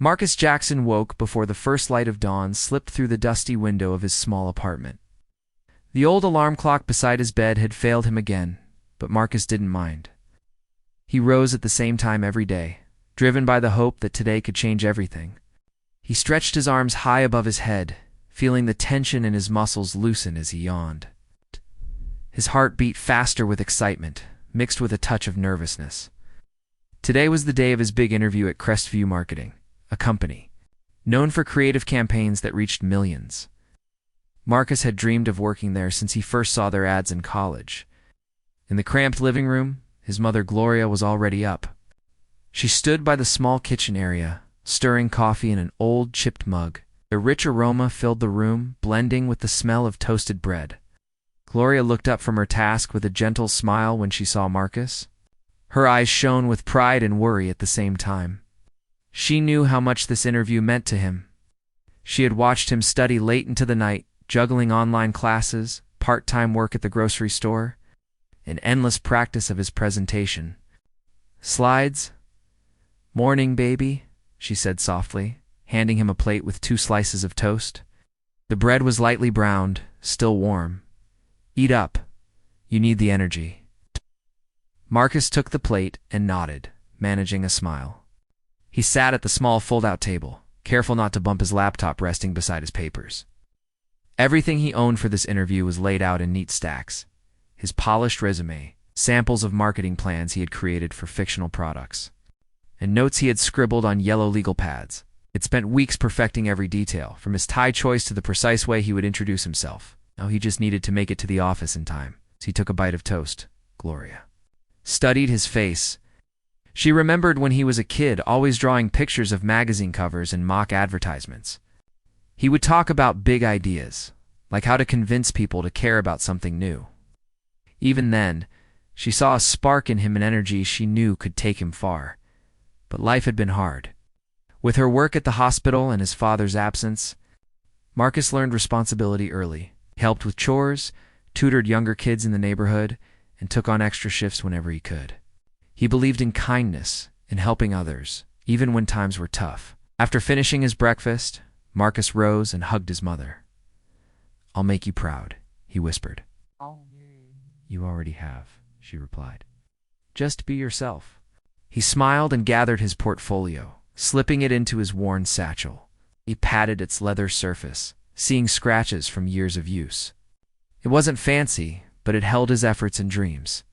Marcus Jackson woke before the first light of dawn slipped through the dusty window of his small apartment. The old alarm clock beside his bed had failed him again, but Marcus didn't mind. He rose at the same time every day, driven by the hope that today could change everything. He stretched his arms high above his head, feeling the tension in his muscles loosen as he yawned. His heart beat faster with excitement, mixed with a touch of nervousness. Today was the day of his big interview at Crestview Marketing, a company known for creative campaigns that reached millions. Marcus had dreamed of working there since he first saw their ads in college. In the cramped living room, his mother Gloria was already up. She stood by the small kitchen area, stirring coffee in an old chipped mug. A rich aroma filled the room, blending with the smell of toasted bread. Gloria looked up from her task with a gentle smile when she saw Marcus. Her eyes shone with pride and worry at the same time. She knew how much this interview meant to him. She had watched him study late into the night, juggling online classes, part-time work at the grocery store, an endless practice of his presentation. "Slides? Morning, baby," she said softly, handing him a plate with 2 slices of toast. The bread was lightly browned, still warm. "Eat up. You need the energy." Marcus took the plate and nodded, managing a smile. He sat at the small fold-out table, careful not to bump his laptop resting beside his papers. Everything he owned for this interview was laid out in neat stacks. His polished resume, samples of marketing plans he had created for fictional products, and notes he had scribbled on yellow legal pads. He'd spent weeks perfecting every detail, from his tie choice to the precise way he would introduce himself. Now he just needed to make it to the office in time. So he took a bite of toast. Gloria studied his face. She remembered when he was a kid, always drawing pictures of magazine covers and mock advertisements. He would talk about big ideas, like how to convince people to care about something new. Even then, she saw a spark in him, an energy she knew could take him far. But life had been hard. With her work at the hospital and his father's absence, Marcus learned responsibility early. He helped with chores, tutored younger kids in the neighborhood, and took on extra shifts whenever he could. He believed in kindness, in helping others, even when times were tough. After finishing his breakfast, Marcus rose and hugged his mother. "I'll make you proud," he whispered. "You already have," she replied. "Just be yourself." He smiled and gathered his portfolio, slipping it into his worn satchel. He patted its leather surface, seeing scratches from years of use. It wasn't fancy, but it held his efforts and dreams.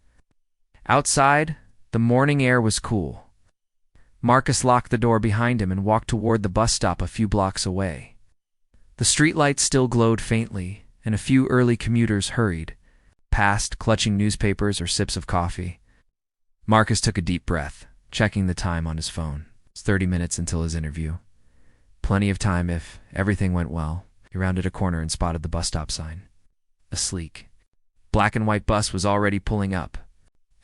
Outside, the morning air was cool. Marcus locked the door behind him and walked toward the bus stop a few blocks away. The streetlights still glowed faintly, and a few early commuters hurried past, clutching newspapers or sips of coffee. Marcus took a deep breath, checking the time on his phone. It's 30 minutes until his interview. Plenty of time if everything went well. He rounded a corner and spotted the bus stop sign. A sleek, black and white bus was already pulling up.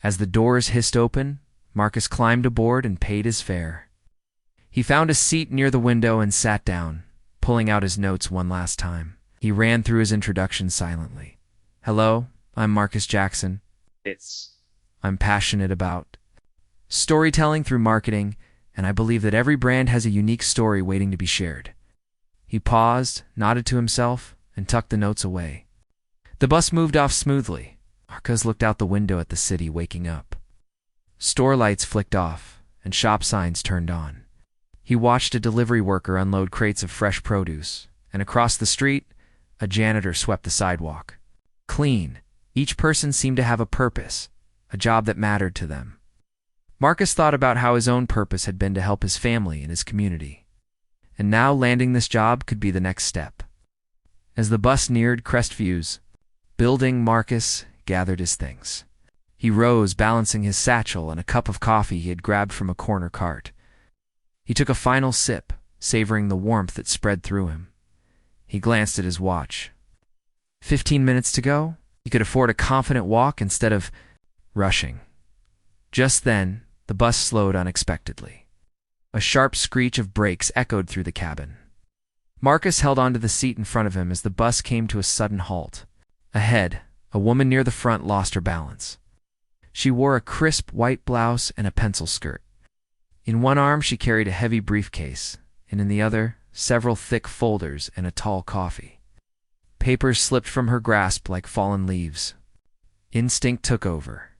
As the doors hissed open, Marcus climbed aboard and paid his fare. He found a seat near the window and sat down, pulling out his notes one last time. He ran through his introduction silently. "Hello, I'm Marcus Jackson. I'm passionate about storytelling through marketing, and I believe that every brand has a unique story waiting to be shared." He paused, nodded to himself, and tucked the notes away. The bus moved off smoothly. Marcus looked out the window at the city waking up. Store lights flicked off, and shop signs turned on. He watched a delivery worker unload crates of fresh produce, and across the street, a janitor swept the sidewalk. Clean, each person seemed to have a purpose, a job that mattered to them. Marcus thought about how his own purpose had been to help his family and his community, and now landing this job could be the next step. As the bus neared Crestview's building, Marcus gathered his things. He rose, balancing his satchel and a cup of coffee he had grabbed from a corner cart. He took a final sip, savoring the warmth that spread through him. He glanced at his watch. 15 minutes to go? He could afford a confident walk instead of rushing. Just then, the bus slowed unexpectedly. A sharp screech of brakes echoed through the cabin. Marcus held onto the seat in front of him as the bus came to a sudden halt. Ahead, a woman near the front lost her balance. She wore a crisp white blouse and a pencil skirt. In one arm she carried a heavy briefcase, and in the other, several thick folders and a tall coffee. Papers slipped from her grasp like fallen leaves. Instinct took over.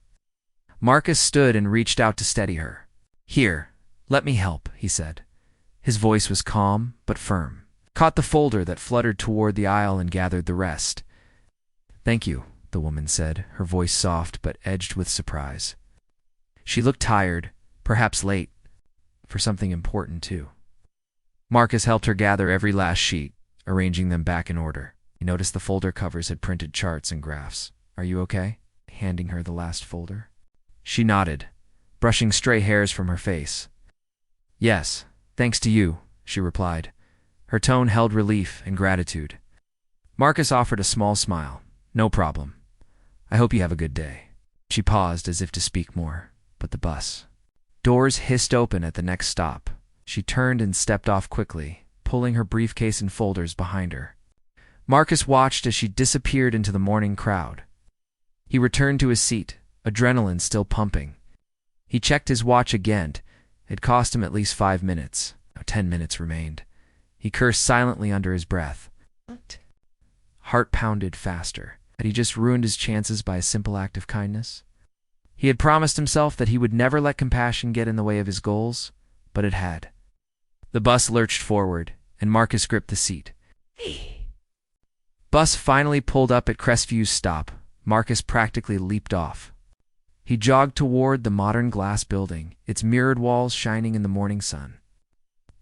Marcus stood and reached out to steady her. "Here, let me help," he said. His voice was calm but firm. Caught the folder that fluttered toward the aisle and gathered the rest. "Thank you," the woman said, her voice soft but edged with surprise. She looked tired, perhaps late, for something important too. Marcus helped her gather every last sheet, arranging them back in order. He noticed the folder covers had printed charts and graphs. "Are you okay?" handing her the last folder. She nodded, brushing stray hairs from her face. "Yes, thanks to you," she replied. Her tone held relief and gratitude. Marcus offered a small smile. "No problem. I hope you have a good day." She paused as if to speak more, but the bus. Doors hissed open at the next stop. She turned and stepped off quickly, pulling her briefcase and folders behind her. Marcus watched as she disappeared into the morning crowd. He returned to his seat, adrenaline still pumping. He checked his watch again. It cost him at least 5 minutes. Now 10 minutes remained. He cursed silently under his breath. Heart pounded faster. Had he just ruined his chances by a simple act of kindness? He had promised himself that he would never let compassion get in the way of his goals, but it had. The bus lurched forward, and Marcus gripped the seat. Bus finally pulled up at Crestview's stop. Marcus practically leaped off. He jogged toward the modern glass building, its mirrored walls shining in the morning sun.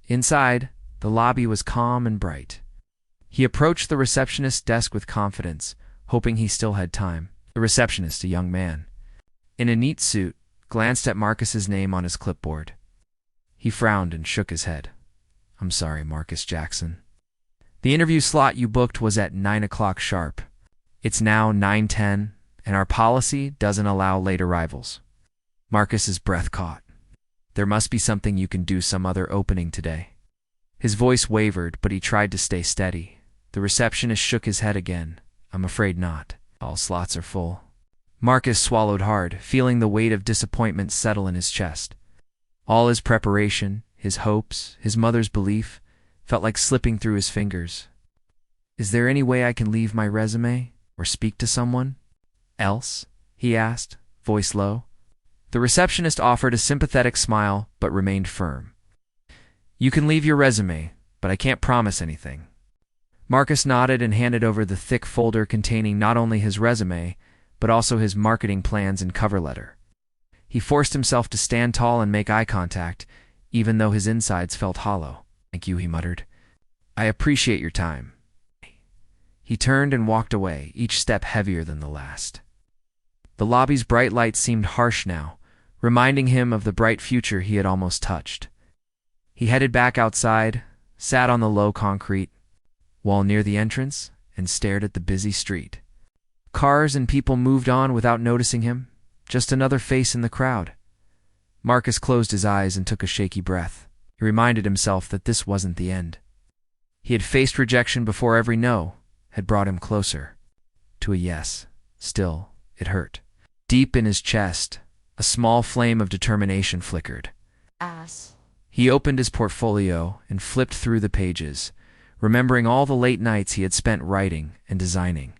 Inside, the lobby was calm and bright. He approached the receptionist's desk with confidence, hoping he still had time. The receptionist, a young man, in a neat suit, glanced at Marcus's name on his clipboard. He frowned and shook his head. "I'm sorry, Marcus Jackson. The interview slot you booked was at 9 o'clock sharp. It's now 9:10, and our policy doesn't allow late arrivals." Marcus's breath caught. "There must be something you can do some other opening today." His voice wavered, but he tried to stay steady. The receptionist shook his head again. "I'm afraid not. All slots are full." Marcus swallowed hard, feeling the weight of disappointment settle in his chest. All his preparation, his hopes, his mother's belief, felt like slipping through his fingers. "Is there any way I can leave my resume, or speak to someone else?" he asked, voice low. The receptionist offered a sympathetic smile, but remained firm. "You can leave your resume, but I can't promise anything." Marcus nodded and handed over the thick folder containing not only his resume, but also his marketing plans and cover letter. He forced himself to stand tall and make eye contact, even though his insides felt hollow. "Thank you," he muttered. "I appreciate your time." He turned and walked away, each step heavier than the last. The lobby's bright lights seemed harsh now, reminding him of the bright future he had almost touched. He headed back outside, sat on the low concrete wall near the entrance, and stared at the busy street. Cars and people moved on without noticing him, just another face in the crowd. Marcus closed his eyes and took a shaky breath. He reminded himself that this wasn't the end. He had faced rejection before. Every no had brought him closer to a yes. Still, it hurt. Deep in his chest, a small flame of determination flickered. He opened his portfolio and flipped through the pages, remembering all the late nights he had spent writing and designing.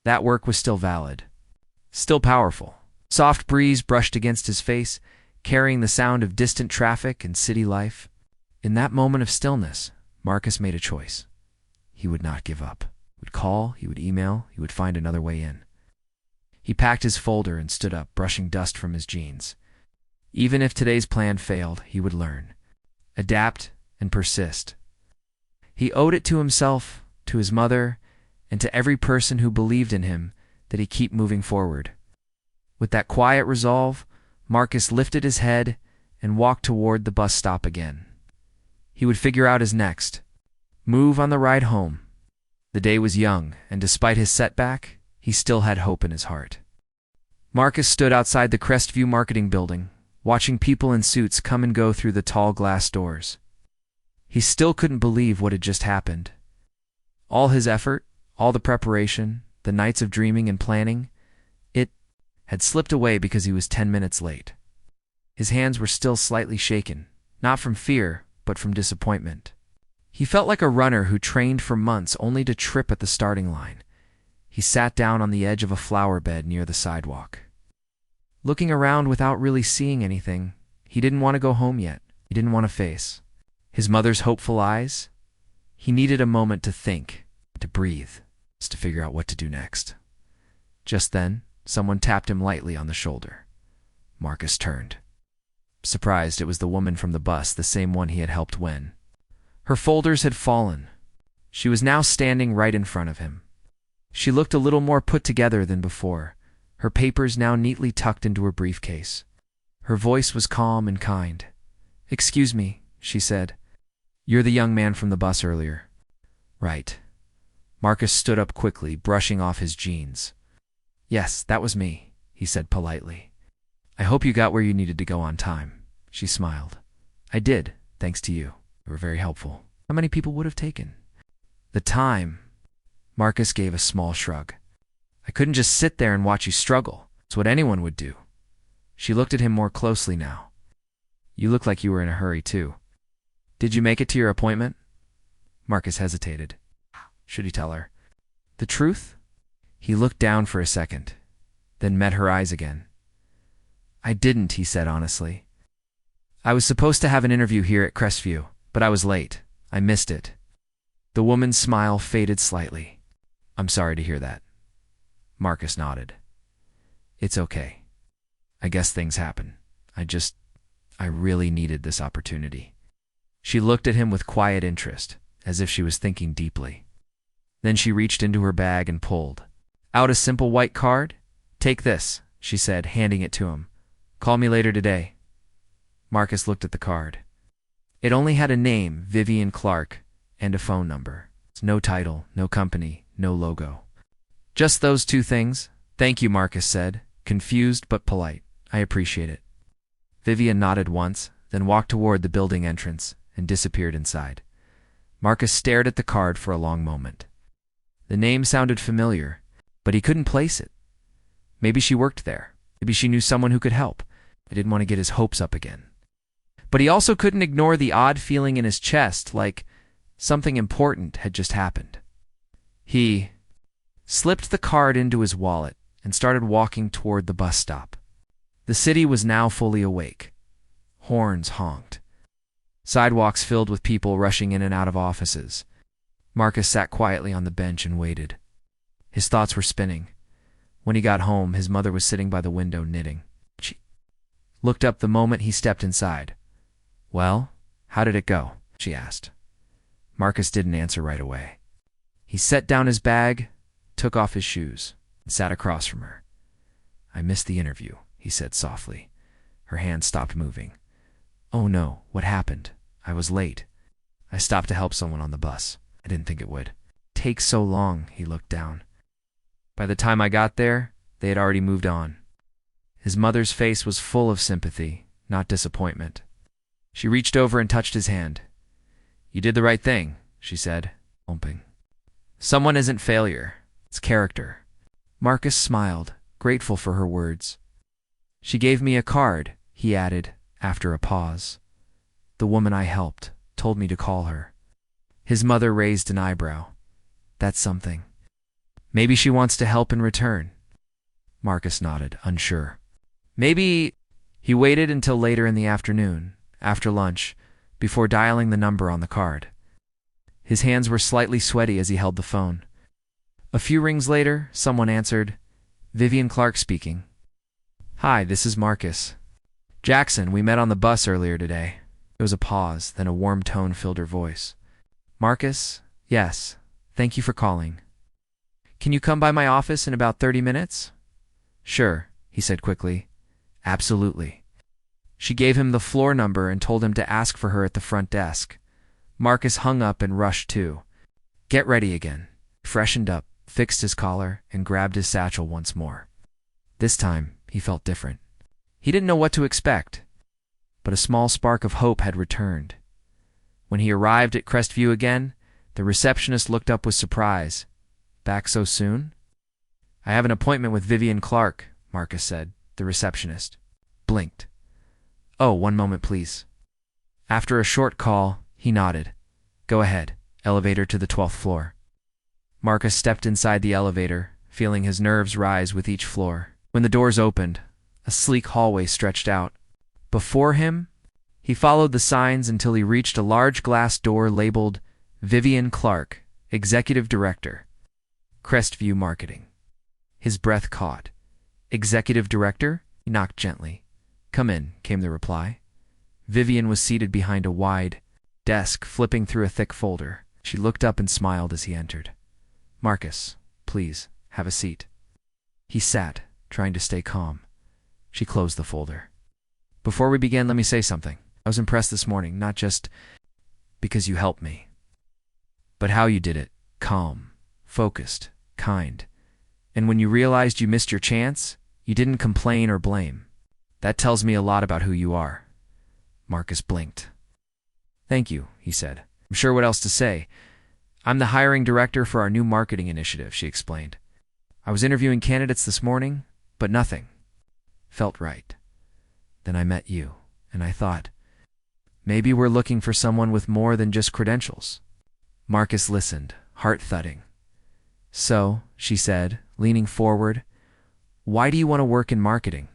That work was still valid, still powerful. Soft breeze brushed against his face, carrying the sound of distant traffic and city life. In that moment of stillness, Marcus made a choice. He would not give up. He would call, he would email, he would find another way in. He packed his folder and stood up, brushing dust from his jeans. Even if today's plan failed, he would learn, adapt, and persist. He owed it to himself, to his mother, and to every person who believed in him that he keep moving forward. With that quiet resolve, Marcus lifted his head and walked toward the bus stop again. He would figure out his next move on the ride home. The day was young, and despite his setback, he still had hope in his heart. Marcus stood outside the Crestview marketing building, watching people in suits come and go through the tall glass doors. He still couldn't believe what had just happened. All his effort, all the preparation, the nights of dreaming and planning, it had slipped away because he was 10 minutes late. His hands were still slightly shaken, not from fear, but from disappointment. He felt like a runner who trained for months only to trip at the starting line. He sat down on the edge of a flower bed near the sidewalk. Looking around without really seeing anything, he didn't want to go home yet. He didn't want to face his mother's hopeful eyes. He needed a moment to think, to breathe, just to figure out what to do next. Just then, someone tapped him lightly on the shoulder. Marcus turned. Surprised, it was the woman from the bus, the same one he had helped win. Her folders had fallen. She was now standing right in front of him. She looked a little more put together than before, her papers now neatly tucked into her briefcase. Her voice was calm and kind. "Excuse me," she said. "You're the young man from the bus earlier." "Right." Marcus stood up quickly, brushing off his jeans. "Yes, that was me," he said politely. "I hope you got where you needed to go on time." She smiled. "I did, thanks to you. You were very helpful." "How many people would have taken?" "The time." Marcus gave a small shrug. "I couldn't just sit there and watch you struggle. It's what anyone would do." She looked at him more closely now. "You look like you were in a hurry, too. Did you make it to your appointment?" Marcus hesitated. Should he tell her the truth? He looked down for a second, then met her eyes again. "I didn't," he said honestly. "I was supposed to have an interview here at Crestview, but I was late. I missed it." The woman's smile faded slightly. "I'm sorry to hear that." Marcus nodded. "It's okay. I guess things happen. I really needed this opportunity." She looked at him with quiet interest, as if she was thinking deeply. Then she reached into her bag and pulled out a simple white card. "Take this," she said, handing it to him. "Call me later today." Marcus looked at the card. It only had a name, Vivian Clark, and a phone number. No title, no company, no logo. "Just those two things?" "Thank you," Marcus said, confused but polite. "I appreciate it." Vivian nodded once, then walked toward the building entrance and disappeared inside. Marcus stared at the card for a long moment. The name sounded familiar, but he couldn't place it. Maybe she worked there. Maybe she knew someone who could help. He didn't want to get his hopes up again. But he also couldn't ignore the odd feeling in his chest, like something important had just happened. He slipped the card into his wallet and started walking toward the bus stop. The city was now fully awake. Horns honked. Sidewalks filled with people rushing in and out of offices. Marcus sat quietly on the bench and waited. His thoughts were spinning. When he got home, his mother was sitting by the window knitting. She looked up the moment he stepped inside. "Well, how did it go?" she asked. Marcus didn't answer right away. He set down his bag, took off his shoes, and sat across from her. "I missed the interview," he said softly. Her hand stopped moving. "Oh no, what happened? I was late. I stopped to help someone on the bus. I didn't think it would take so long." He looked down. "By the time I got there, they had already moved on." His mother's face was full of sympathy, not disappointment. She reached over and touched his hand. "You did the right thing," she said, humping. "Someone isn't failure. It's character." Marcus smiled, grateful for her words. "She gave me a card," he added, after a pause. "The woman I helped told me to call her." His mother raised an eyebrow. "That's something. Maybe she wants to help in return." Marcus nodded, unsure. "Maybe—" He waited until later in the afternoon, after lunch, before dialing the number on the card. His hands were slightly sweaty as he held the phone. A few rings later, someone answered. "Vivian Clark speaking." "Hi, this is Marcus." "Jackson, we met on the bus earlier today." There was a pause, then a warm tone filled her voice. "Marcus? Yes. Thank you for calling. Can you come by my office in about 30 minutes? "Sure," he said quickly. "Absolutely." She gave him the floor number and told him to ask for her at the front desk. Marcus hung up and rushed to get ready again, freshened up, fixed his collar, and grabbed his satchel once more. This time, he felt different. He didn't know what to expect, but a small spark of hope had returned. When he arrived at Crestview again, the receptionist looked up with surprise. "Back so soon?" "I have an appointment with Vivian Clark," Marcus said. The receptionist blinked. "Oh, one moment, please." After a short call, he nodded. Go ahead, elevator to the 12th floor. Marcus stepped inside the elevator, feeling his nerves rise with each floor. When the doors opened, a sleek hallway stretched out. Before him, he followed the signs until he reached a large glass door labeled Vivian Clark, Executive Director, Crestview Marketing. His breath caught. Executive Director? He knocked gently. Come in, came the reply. Vivian was seated behind a wide desk, flipping through a thick folder. She looked up and smiled as he entered. Marcus, please, have a seat. He sat, trying to stay calm. She closed the folder. Before we begin, let me say something. I was impressed this morning, not just because you helped me, but how you did it. Calm, focused, kind. And when you realized you missed your chance, you didn't complain or blame. That tells me a lot about who you are. Marcus blinked. Thank you, he said. I'm sure what else to say. I'm the hiring director for our new marketing initiative, she explained. I was interviewing candidates this morning, but nothing felt right. Then I met you, and I thought, maybe we're looking for someone with more than just credentials. Marcus listened, heart thudding. So, she said, leaning forward, why do you want to work in marketing?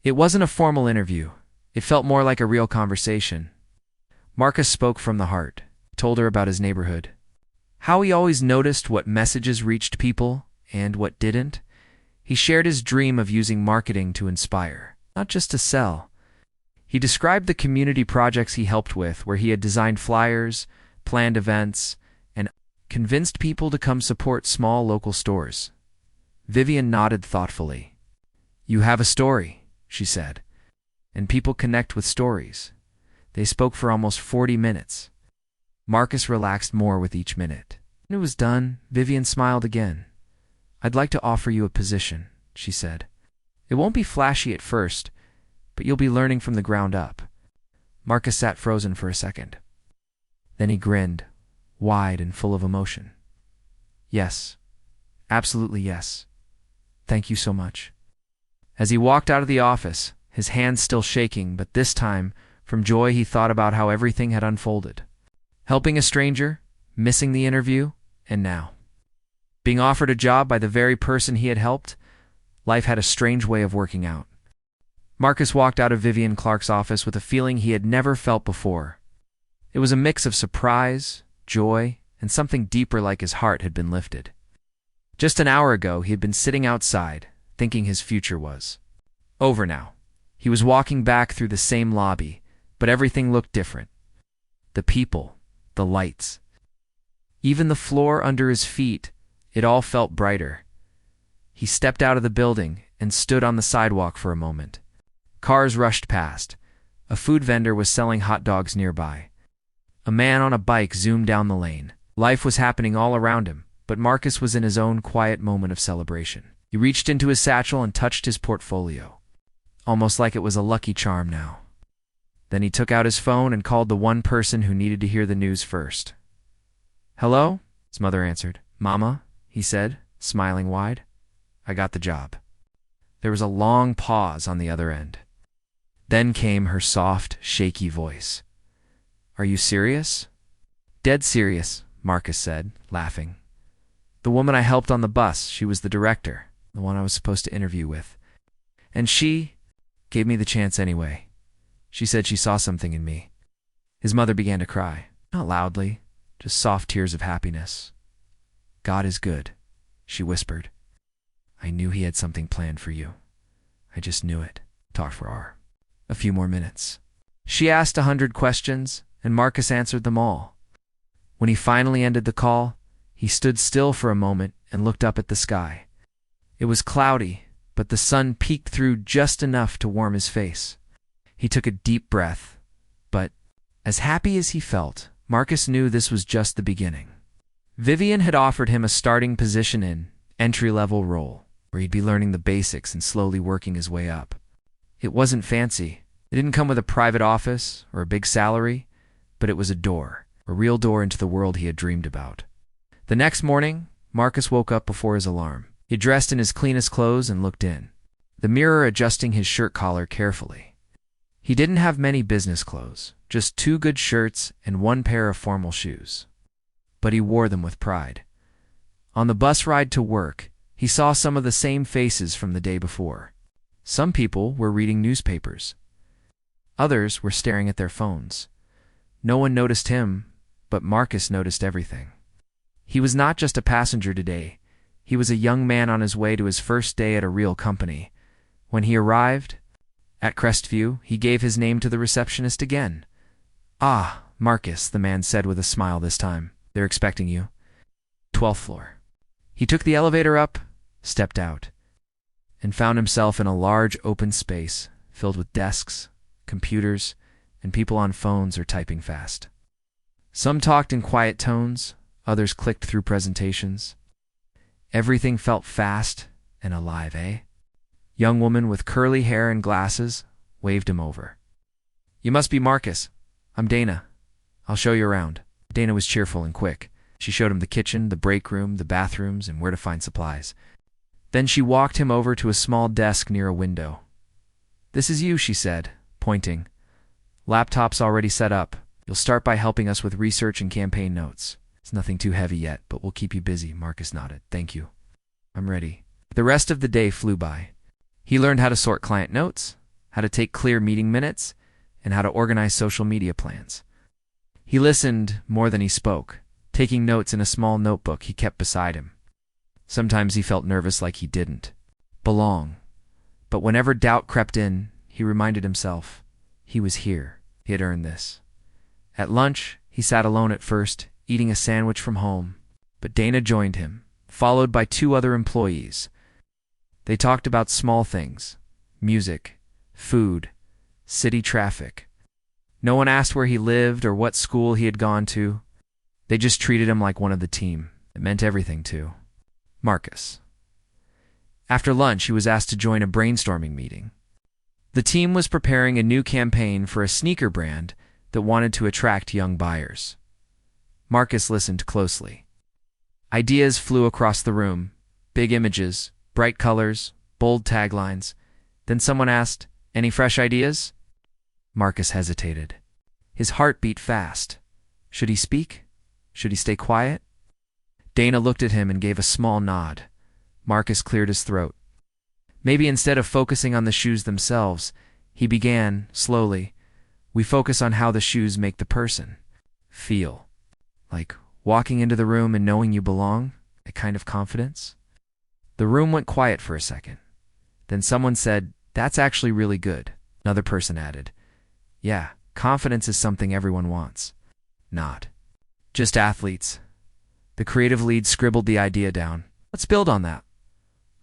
It wasn't a formal interview. It felt more like a real conversation. Marcus spoke from the heart, told her about his neighborhood, how he always noticed what messages reached people and what didn't. He shared his dream of using marketing to inspire, not just to sell. He described the community projects he helped with, where he had designed flyers, planned events, and convinced people to come support small local stores. Vivian nodded thoughtfully. You have a story, she said, and people connect with stories. They spoke for almost 40 minutes. Marcus relaxed more with each minute. When it was done, Vivian smiled again. I'd like to offer you a position, she said. It won't be flashy at first, but you'll be learning from the ground up. Marcus sat frozen for a second. Then he grinned, wide and full of emotion. Yes, absolutely yes. Thank you so much. As he walked out of the office, his hands still shaking, but this time, from joy, he thought about how everything had unfolded. Helping a stranger, missing the interview, and now being offered a job by the very person he had helped. Life had a strange way of working out. Marcus walked out of Vivian Clark's office with a feeling he had never felt before. It was a mix of surprise, joy, and something deeper, like his heart had been lifted. Just an hour ago, he had been sitting outside, thinking his future was over now. He was walking back through the same lobby, but everything looked different. The people, the lights, even the floor under his feet, it all felt brighter. He stepped out of the building and stood on the sidewalk for a moment. Cars rushed past. A food vendor was selling hot dogs nearby. A man on a bike zoomed down the lane. Life was happening all around him, but Marcus was in his own quiet moment of celebration. He reached into his satchel and touched his portfolio, almost like it was a lucky charm now. Then he took out his phone and called the one person who needed to hear the news first. Hello? His mother answered. Mama, he said, smiling wide. I got the job. There was a long pause on the other end. Then came her soft, shaky voice. Are you serious? Dead serious, Marcus said, laughing. The woman I helped on the bus, she was the director, the one I was supposed to interview with. And she gave me the chance anyway. She said she saw something in me. His mother began to cry, not loudly, just soft tears of happiness. God is good, she whispered. I knew he had something planned for you. I just knew it. Talked for a few more minutes. She asked 100 questions, and Marcus answered them all. When he finally ended the call, he stood still for a moment and looked up at the sky. It was cloudy, but the sun peeked through just enough to warm his face. He took a deep breath, but as happy as he felt, Marcus knew this was just the beginning. Vivian had offered him a starting position in entry-level role, where he'd be learning the basics and slowly working his way up. It wasn't fancy. It didn't come with a private office or a big salary, but it was a door, a real door into the world he had dreamed about. The next morning, Marcus woke up before his alarm. He dressed in his cleanest clothes and looked in, the mirror adjusting his shirt collar carefully. He didn't have many business clothes, just 2 good shirts and 1 pair of formal shoes. But he wore them with pride. On the bus ride to work, he saw some of the same faces from the day before. Some people were reading newspapers. Others were staring at their phones. No one noticed him, but Marcus noticed everything. He was not just a passenger today. He was a young man on his way to his first day at a real company. When he arrived at Crestview, he gave his name to the receptionist again. "Ah, Marcus," the man said with a smile this time. "They're expecting you. 12th floor." He took the elevator up, stepped out, and found himself in a large open space filled with desks, computers, and people on phones or typing fast. Some talked in quiet tones, others clicked through presentations. Everything felt fast and alive, eh? Young woman with curly hair and glasses waved him over. "You must be Marcus. I'm Dana. I'll show you around." Dana was cheerful and quick. She showed him the kitchen, the break room, the bathrooms, and where to find supplies. Then she walked him over to a small desk near a window. "This is you," she said, pointing. "Laptop's already set up. You'll start by helping us with research and campaign notes. It's nothing too heavy yet, but we'll keep you busy." Marcus nodded. "Thank you. I'm ready." The rest of the day flew by. He learned how to sort client notes, how to take clear meeting minutes, and how to organize social media plans. He listened more than he spoke, taking notes in a small notebook he kept beside him. Sometimes he felt nervous, like he didn't belong. But whenever doubt crept in, he reminded himself he was here. He had earned this. At lunch, he sat alone at first, eating a sandwich from home. But Dana joined him, followed by 2 other employees. They talked about small things: music, food, city traffic. No one asked where he lived or what school he had gone to. They just treated him like one of the team. It meant everything to Marcus. After lunch, he was asked to join a brainstorming meeting. The team was preparing a new campaign for a sneaker brand that wanted to attract young buyers. Marcus listened closely. Ideas flew across the room: big images, bright colors, bold taglines. Then someone asked, "Any fresh ideas?" Marcus hesitated. His heart beat fast. Should he speak? Should he stay quiet? Dana looked at him and gave a small nod. Marcus cleared his throat. Maybe instead of focusing on the shoes themselves, he began, slowly, "We focus on how the shoes make the person feel. Like walking into the room and knowing you belong, a kind of confidence." The room went quiet for a second. Then someone said, "That's actually really good." Another person added, "Yeah, confidence is something everyone wants. Not just athletes." The creative lead scribbled the idea down. "Let's build on that."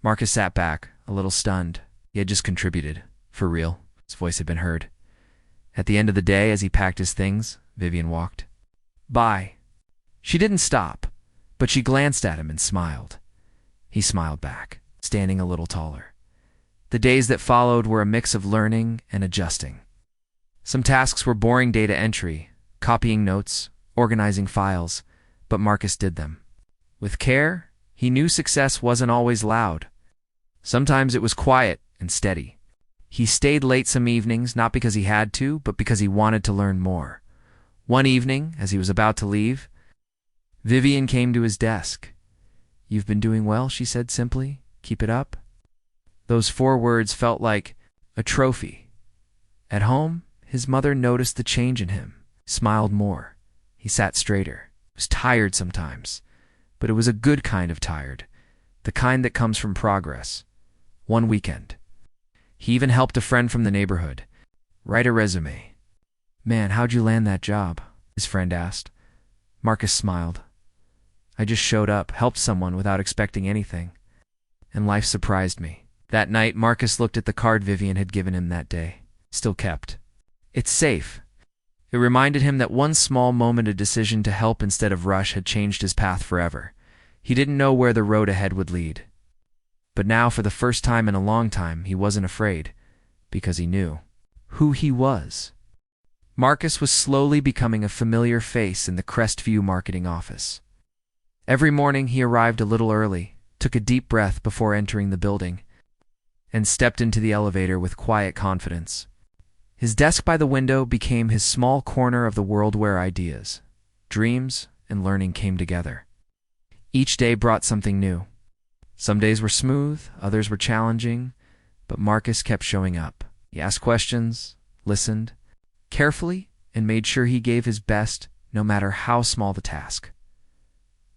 Marcus sat back, a little stunned. He had just contributed. For real. His voice had been heard. At the end of the day, as he packed his things, Vivian walked by. She didn't stop, but she glanced at him and smiled. He smiled back, standing a little taller. The days that followed were a mix of learning and adjusting. Some tasks were boring: data entry, copying notes, organizing files, but Marcus did them. With care, he knew success wasn't always loud. Sometimes it was quiet and steady. He stayed late some evenings, not because he had to, but because he wanted to learn more. One evening, as he was about to leave, Vivian came to his desk. "You've been doing well," she said simply. "Keep it up." Those 4 words felt like a trophy. At home, his mother noticed the change in him, smiled more. He sat straighter. He was tired sometimes, but it was a good kind of tired, the kind that comes from progress. One weekend, he even helped a friend from the neighborhood write a resume. "Man, how'd you land that job?" his friend asked. Marcus smiled. "I just showed up, helped someone without expecting anything, and life surprised me." That night, Marcus looked at the card Vivian had given him that day, still kept. "It's safe." It reminded him that one small moment, a decision to help instead of rush, had changed his path forever. He didn't know where the road ahead would lead. But now, for the first time in a long time, he wasn't afraid, because he knew who he was. Marcus was slowly becoming a familiar face in the Crestview marketing office. Every morning he arrived a little early, took a deep breath before entering the building, and stepped into the elevator with quiet confidence. His desk by the window became his small corner of the world where ideas, dreams, and learning came together. Each day brought something new. Some days were smooth, others were challenging, but Marcus kept showing up. He asked questions, listened carefully, and made sure he gave his best, no matter how small the task.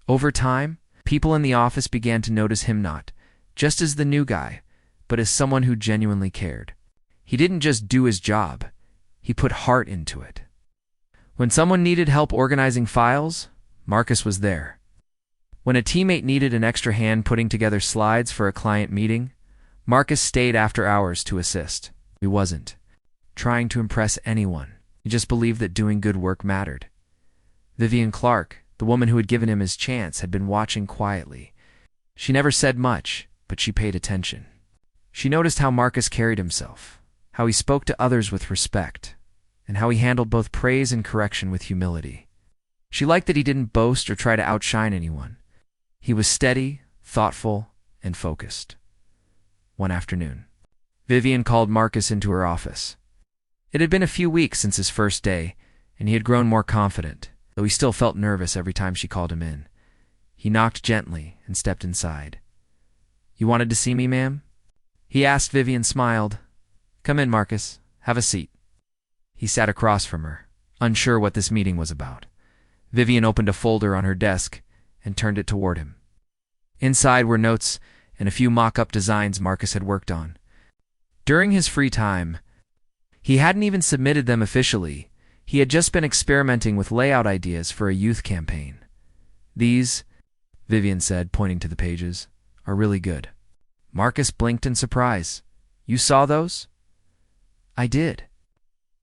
Over time, people in the office began to notice him not just as the new guy, but as someone who genuinely cared. He didn't just do his job, he put heart into it. When someone needed help organizing files, Marcus was there. When a teammate needed an extra hand putting together slides for a client meeting, Marcus stayed after hours to assist. He wasn't trying to impress anyone. He just believed that doing good work mattered. Vivian Clark, the woman who had given him his chance, had been watching quietly. She never said much, but she paid attention. She noticed how Marcus carried himself, how he spoke to others with respect, and how he handled both praise and correction with humility. She liked that he didn't boast or try to outshine anyone. He was steady, thoughtful, and focused. One afternoon, Vivian called Marcus into her office. It had been a few weeks since his first day, and he had grown more confident, though he still felt nervous every time she called him in. He knocked gently and stepped inside. "You wanted to see me, ma'am?" he asked. Vivian smiled. "Come in, Marcus. Have a seat." He sat across from her, unsure what this meeting was about. Vivian opened a folder on her desk and turned it toward him. Inside were notes and a few mock-up designs Marcus had worked on. During his free time, he hadn't even submitted them officially. He had just been experimenting with layout ideas for a youth campaign. "These," Vivian said, pointing to the pages, "are really good." Marcus blinked in surprise. "You saw those?" "I did.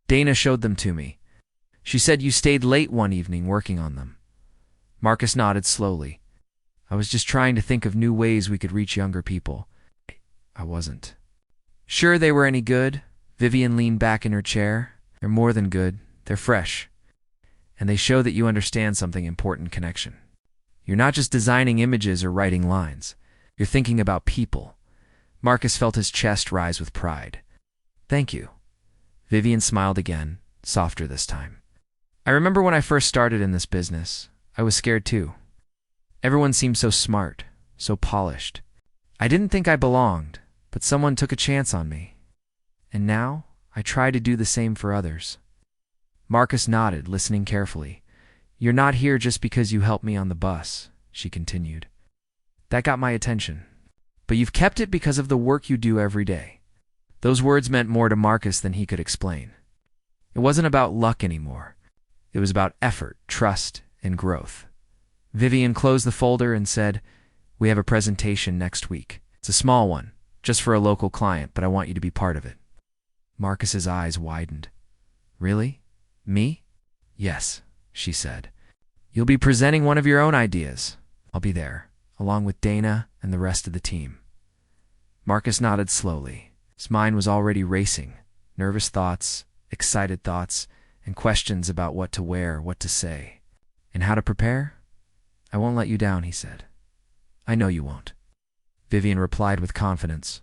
Dana showed them to me. She said you stayed late one evening working on them." Marcus nodded slowly. "I was just trying to think of new ways we could reach younger people." "I wasn't sure they were any good." Vivian leaned back in her chair. "They're more than good. They're fresh. And they show that you understand something important: connection. You're not just designing images or writing lines. You're thinking about people." Marcus felt his chest rise with pride. "Thank you." Vivian smiled again, softer this time. "I remember when I first started in this business, I was scared too. Everyone seemed so smart, so polished. I didn't think I belonged, but someone took a chance on me. And now, I try to do the same for others." Marcus nodded, listening carefully. "You're not here just because you helped me on the bus," she continued. "That got my attention. But you've kept it because of the work you do every day." Those words meant more to Marcus than he could explain. It wasn't about luck anymore. It was about effort, trust, and growth. Vivian closed the folder and said, "We have a presentation next week. It's a small one, just for a local client, but I want you to be part of it." Marcus's eyes widened. "Really? Me?" "Yes," she said. "You'll be presenting one of your own ideas. I'll be there, along with Dana and the rest of the team." Marcus nodded slowly. His mind was already racing, nervous thoughts, excited thoughts, and questions about what to wear, what to say, and how to prepare. "I won't let you down," he said. "I know you won't," Vivian replied with confidence.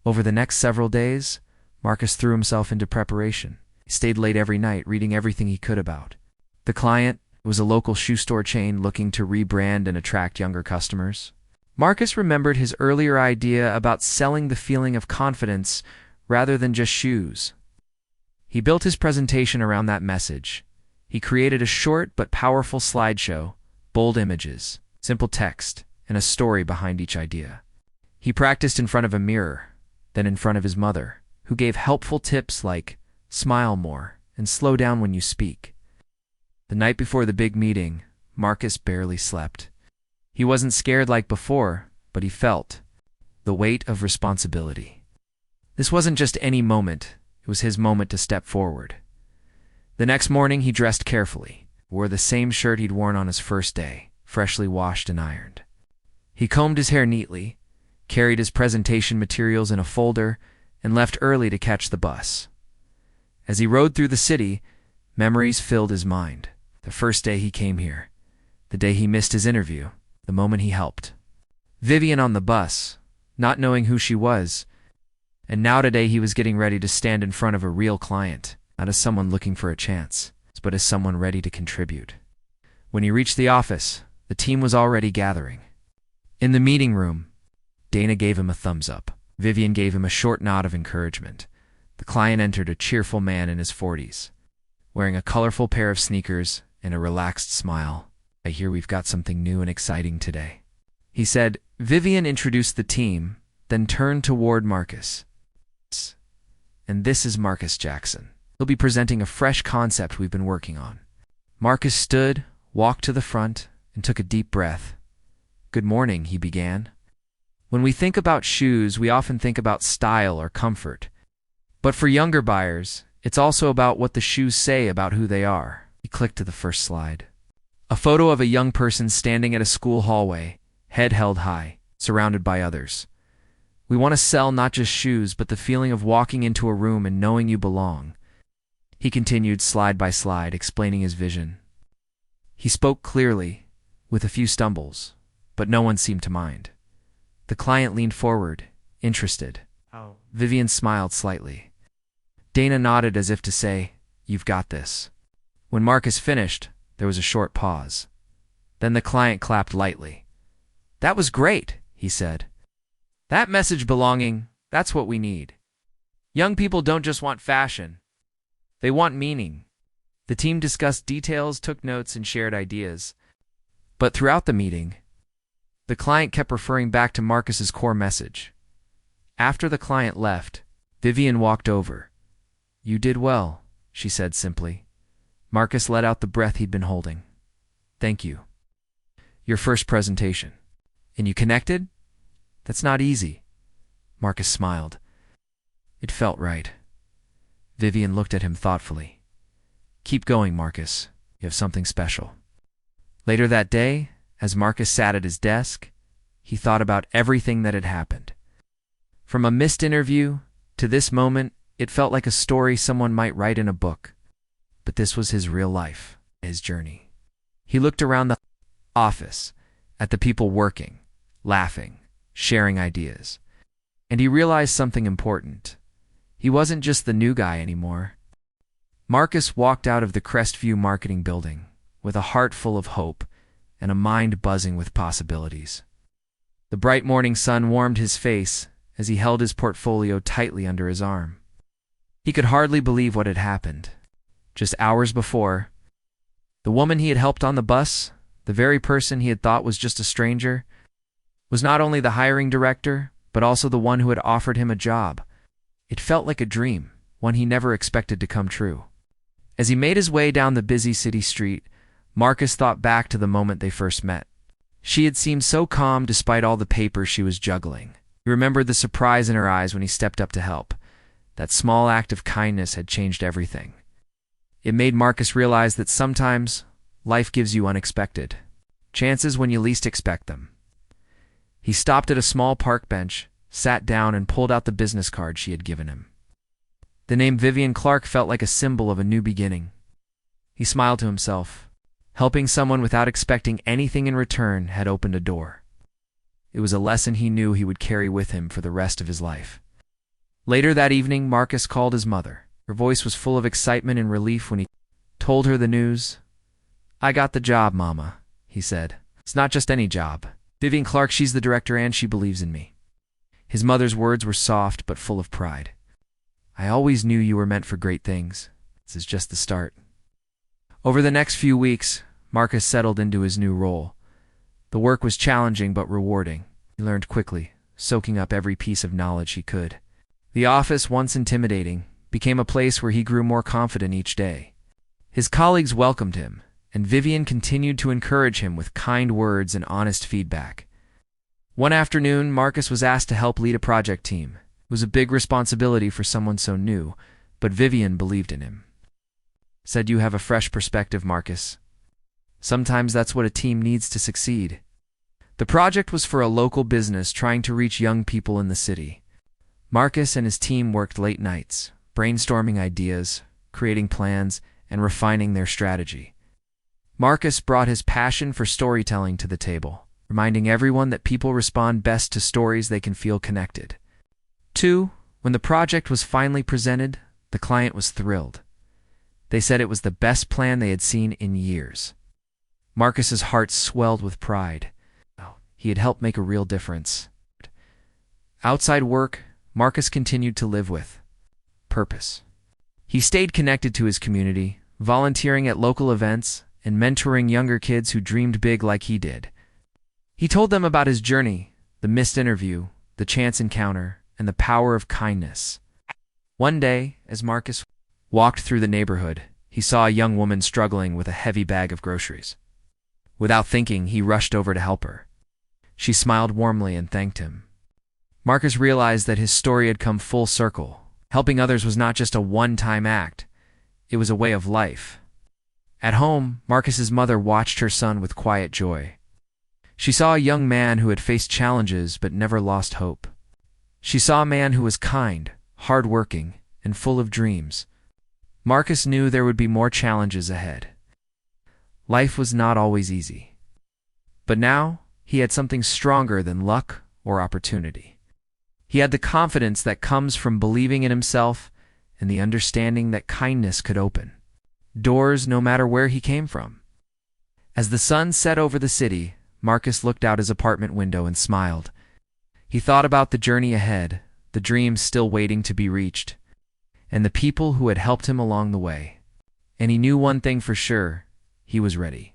Over the next several days, Marcus threw himself into preparation. He stayed late every night, reading everything he could about the client. It was a local shoe store chain looking to rebrand and attract younger customers. Marcus remembered his earlier idea about selling the feeling of confidence rather than just shoes. He built his presentation around that message. He created a short but powerful slideshow, bold images, simple text, and a story behind each idea. He practiced in front of a mirror, then in front of his mother, who gave helpful tips like, "Smile more and slow down when you speak." The night before the big meeting, Marcus barely slept. He wasn't scared like before, but he felt the weight of responsibility. This wasn't just any moment, it was his moment to step forward. The next morning he dressed carefully, wore the same shirt he'd worn on his first day, freshly washed and ironed. He combed his hair neatly, carried his presentation materials in a folder, and left early to catch the bus. As he rode through the city, memories filled his mind. The first day he came here, the day he missed his interview, the moment he helped Vivian on the bus, not knowing who she was, And now today he was getting ready to stand in front of a real client, not as someone looking for a chance, but as someone ready to contribute. When he reached the office, the team was already gathering. In the meeting room, Dana gave him a thumbs up. Vivian gave him a short nod of encouragement. The client entered, a cheerful man in his 40s, wearing a colorful pair of sneakers and a relaxed smile. "I hear we've got something new and exciting today," he said. Vivian introduced the team, then turned toward Marcus. "And this is Marcus Jackson. He'll be presenting a fresh concept we've been working on." Marcus stood, walked to the front, and took a deep breath. "Good morning," he began. "When we think about shoes, we often think about style or comfort. But for younger buyers, it's also about what the shoes say about who they are." He clicked to the first slide. A photo of a young person standing at a school hallway, head held high, surrounded by others. "We want to sell not just shoes, but the feeling of walking into a room and knowing you belong." He continued slide by slide, explaining his vision. He spoke clearly, with a few stumbles, but no one seemed to mind. The client leaned forward, interested. Oh. Vivian smiled slightly. Dana nodded as if to say, "You've got this." When Marcus finished, there was a short pause. Then the client clapped lightly. "That was great," he said. "That message belonging, that's what we need. Young people don't just want fashion. They want meaning." The team discussed details, took notes, and shared ideas. But throughout the meeting, the client kept referring back to Marcus's core message. After the client left, Vivian walked over. "You did well," she said simply. Marcus let out the breath he'd been holding. "Thank you. Your first presentation. And you connected? That's not easy." Marcus smiled. It felt right. Vivian looked at him thoughtfully. "Keep going, Marcus. You have something special." Later that day, as Marcus sat at his desk, he thought about everything that had happened. From a missed interview to this moment, it felt like a story someone might write in a book. But this was his real life, his journey. He looked around the office, at the people working, laughing, sharing ideas. And he realized something important. He wasn't just the new guy anymore. Marcus walked out of the Crestview marketing building with a heart full of hope and a mind buzzing with possibilities. The bright morning sun warmed his face as he held his portfolio tightly under his arm. He could hardly believe what had happened. Just hours before, the woman he had helped on the bus, the very person he had thought was just a stranger, was not only the hiring director, but also the one who had offered him a job. It felt like a dream, one he never expected to come true. As he made his way down the busy city street, Marcus thought back to the moment they first met. She had seemed so calm despite all the papers she was juggling. He remembered the surprise in her eyes when he stepped up to help. That small act of kindness had changed everything. It made Marcus realize that sometimes life gives you unexpected chances when you least expect them. He stopped at a small park bench, sat down, and pulled out the business card she had given him. The name Vivian Clark felt like a symbol of a new beginning. He smiled to himself. Helping someone without expecting anything in return had opened a door. It was a lesson he knew he would carry with him for the rest of his life. Later that evening, Marcus called his mother. Her voice was full of excitement and relief when he told her the news. "I got the job, Mama," he said. "It's not just any job. Vivian Clark, she's the director and she believes in me." His mother's words were soft but full of pride. "I always knew you were meant for great things. This is just the start." Over the next few weeks, Marcus settled into his new role. The work was challenging but rewarding. He learned quickly, soaking up every piece of knowledge he could. The office, once intimidating, became a place where he grew more confident each day. His colleagues welcomed him, and Vivian continued to encourage him with kind words and honest feedback. One afternoon, Marcus was asked to help lead a project team. It was a big responsibility for someone so new, but Vivian believed in him. Said, "You have a fresh perspective, Marcus. Sometimes that's what a team needs to succeed." The project was for a local business trying to reach young people in the city. Marcus and his team worked late nights, brainstorming ideas, creating plans, and refining their strategy. Marcus brought his passion for storytelling to the table, reminding everyone that people respond best to stories they can feel connected to. When the project was finally presented, the client was thrilled. They said it was the best plan they had seen in years. Marcus's heart swelled with pride. He had helped make a real difference. Outside work, Marcus continued to live with purpose. He stayed connected to his community, volunteering at local events and mentoring younger kids who dreamed big like he did. He told them about his journey, the missed interview, the chance encounter, and the power of kindness. One day, as Marcus walked through the neighborhood, he saw a young woman struggling with a heavy bag of groceries. Without thinking, he rushed over to help her. She smiled warmly and thanked him. Marcus realized that his story had come full circle. Helping others was not just a one-time act. It was a way of life. At home, Marcus's mother watched her son with quiet joy. She saw a young man who had faced challenges but never lost hope. She saw a man who was kind, hard-working, and full of dreams. Marcus knew there would be more challenges ahead. Life was not always easy. But now, he had something stronger than luck or opportunity. He had the confidence that comes from believing in himself and the understanding that kindness could open doors no matter where he came from. As the sun set over the city, Marcus looked out his apartment window and smiled. He thought about the journey ahead, the dreams still waiting to be reached, and the people who had helped him along the way. And he knew one thing for sure: he was ready.